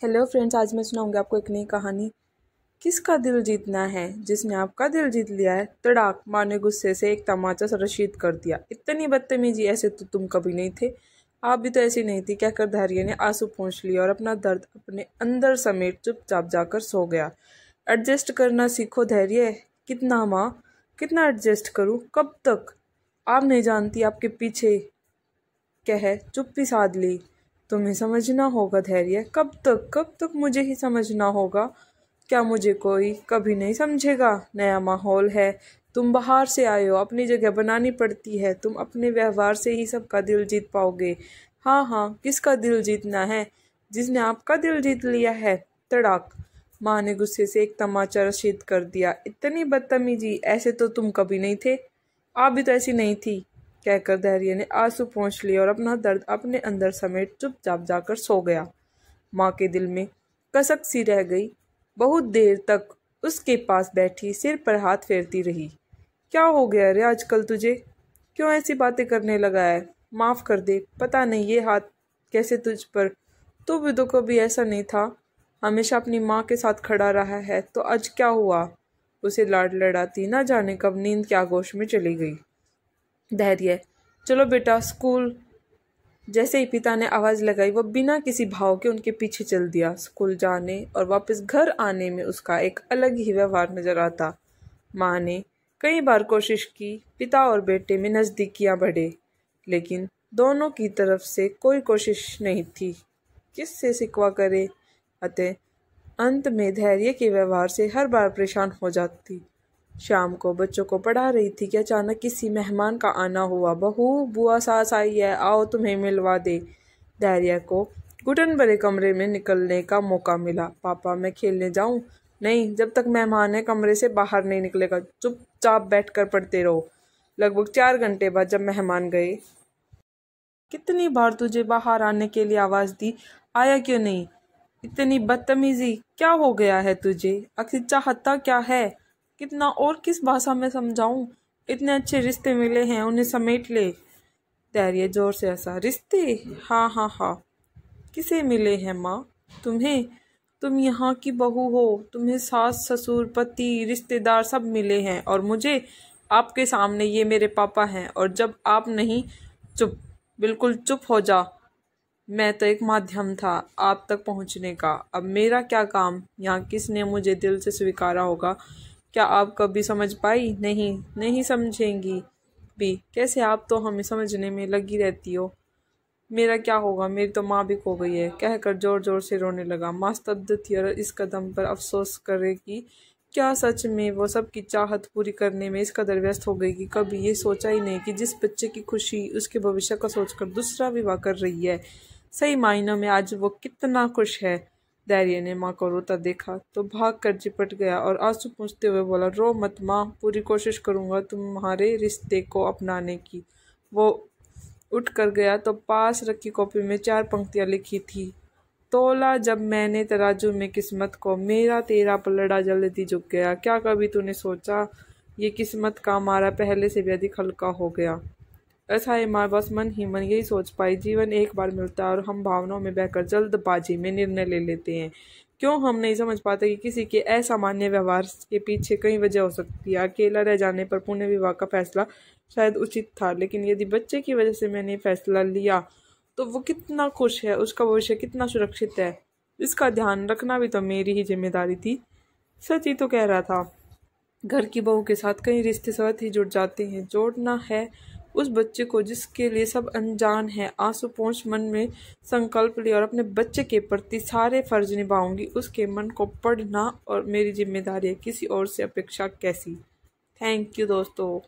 Hello friends, आज मैं सुनाऊंगी आपको एक नई कहानी। किसका दिल जीतना है? जिसने आपका दिल जीत लिया है। तड़ाक! माँ ने गुस्से से एक तमाचा रशीद कर दिया। इतनी बदतमीजी, ऐसे तो तुम कभी नहीं थे। आप भी तो ऐसी नहीं थी, कहकर धैर्य ने आंसू पोंछ लिया और अपना दर्द अपने अंदर समेट चुपचाप जाकर सो गया। एडजस्ट करना सीखो धैर्य। कितना माँ, कितना एडजस्ट करूँ? कब तक? आप नहीं जानती आपके पीछे कह चुप्पी साध ली। तुम्हें समझना होगा धैर्य। कब तक मुझे ही समझना होगा? क्या मुझे कोई कभी नहीं समझेगा? नया माहौल है, तुम बाहर से आए हो, अपनी जगह बनानी पड़ती है। तुम अपने व्यवहार से ही सबका दिल जीत पाओगे। हाँ हाँ, किसका दिल जीतना है? जिसने आपका दिल जीत लिया है। तड़ाक! माँ ने गुस्से से एक तमाचा रशीद कर दिया। इतनी बदतमीजी, ऐसे तो तुम कभी नहीं थे। आप भी तो ऐसी नहीं थी, कहकर धैर्य ने आंसू पोंछ लिए और अपना दर्द अपने अंदर समेट चुपचाप जाकर सो गया। माँ के दिल में कसक सी रह गई। बहुत देर तक उसके पास बैठी सिर पर हाथ फेरती रही। क्या हो गया रे आजकल तुझे? क्यों ऐसी बातें करने लगा है? माफ़ कर दे, पता नहीं ये हाथ कैसे तुझ पर। तू भी तो कभी ऐसा नहीं था, हमेशा अपनी माँ के साथ खड़ा रहा है, तो आज क्या हुआ? उसे लाड लड़ाती ना जाने कब नींद के आगोश में चली गई। धैर्य! चलो बेटा स्कूल। जैसे ही पिता ने आवाज़ लगाई, वो बिना किसी भाव के उनके पीछे चल दिया। स्कूल जाने और वापस घर आने में उसका एक अलग ही व्यवहार नजर आता। माँ ने कई बार कोशिश की, पिता और बेटे में नज़दीकियाँ बढ़े, लेकिन दोनों की तरफ से कोई कोशिश नहीं थी। किससे शिकवा करे? अतः अंत में धैर्य के व्यवहार से हर बार परेशान हो जाती। शाम को बच्चों को पढ़ा रही थी कि अचानक किसी मेहमान का आना हुआ। बहू, बुआ सास आई है, आओ तुम्हें मिलवा दे। धैर्य को घुटन भरे कमरे में निकलने का मौका मिला। पापा, मैं खेलने जाऊं? नहीं, जब तक मेहमान है कमरे से बाहर नहीं निकलेगा। चुपचाप बैठकर पढ़ते रहो। लगभग 4 घंटे बाद जब मेहमान गए, कितनी बार तुझे बाहर आने के लिए आवाज़ दी, आया क्यों नहीं? इतनी बदतमीजी, क्या हो गया है तुझे? आखिर चाहता क्या है? कितना और किस भाषा में समझाऊं? इतने अच्छे रिश्ते मिले हैं, उन्हें समेट ले। धैर्य जोर से हंसा। रिश्ते? हाँ हाँ हाँ। किसे मिले हैं माँ? तुम्हें। तुम यहाँ की बहू हो, तुम्हें सास ससुर पति रिश्तेदार सब मिले हैं, और मुझे आपके सामने ये मेरे पापा हैं। और जब आप नहीं। चुप, बिल्कुल चुप हो जा। मैं तो एक माध्यम था आप तक पहुंचने का। अब मेरा क्या काम? यहाँ किसने मुझे दिल से स्वीकारा होगा? क्या आप कभी समझ पाई? नहीं, नहीं समझेंगी भी। कैसे? आप तो हमें समझने में लगी रहती हो। मेरा क्या होगा? मेरी तो माँ भी खो गई है, कहकर जोर जोर से रोने लगा। माँ स्तब्ध थी और इस कदम पर अफसोस करे कि क्या सच में वो सबकी चाहत पूरी करने में इस कदर व्यस्त हो गई कि कभी ये सोचा ही नहीं कि जिस बच्चे की खुशी उसके भविष्य का सोचकर दूसरा विवाह कर रही है, सही मायनों में आज वो कितना खुश है। धैर्य ने माँ को रोता देखा तो भाग कर चिपट गया और आंसू पूछते हुए बोला, रो मत माँ, पूरी कोशिश करूँगा तुम्हारे रिश्ते को अपनाने की। वो उठ कर गया तो पास रखी कॉपी में 4 पंक्तियाँ लिखी थी। तोला जब मैंने तराजू में किस्मत को, मेरा तेरा पलड़ा जल्दी झुक गया। क्या कभी तूने सोचा ये किस्मत का हमारा पहले से भी अधिक हल्का हो गया? ऐसा है माँ, बस मन ही मन यही सोच पाई। जीवन एक बार मिलता है और हम भावनाओं में बहकर जल्दबाजी में निर्णय ले लेते हैं। क्यों हम नहीं समझ पाते कि किसी के असामान्य व्यवहार के पीछे कई वजह हो सकती है। अकेला रह जाने पर पुण्य विवाह का फैसला शायद उचित था, लेकिन यदि बच्चे की वजह से मैंने फैसला लिया तो वो कितना खुश है, उसका भविष्य कितना सुरक्षित है, इसका ध्यान रखना भी तो मेरी ही जिम्मेदारी थी। सच ही तो कह रहा था। घर की बहू के साथ कई रिश्ते स्वतः ही जुड़ जाते हैं। जोड़ना है उस बच्चे को जिसके लिए सब अनजान है। आंसू पोंछ मन में संकल्प लिया और अपने बच्चे के प्रति सारे फर्ज निभाऊंगी। उसके मन को पढ़ना और मेरी जिम्मेदारी है, किसी और से अपेक्षा कैसी। थैंक यू दोस्तों।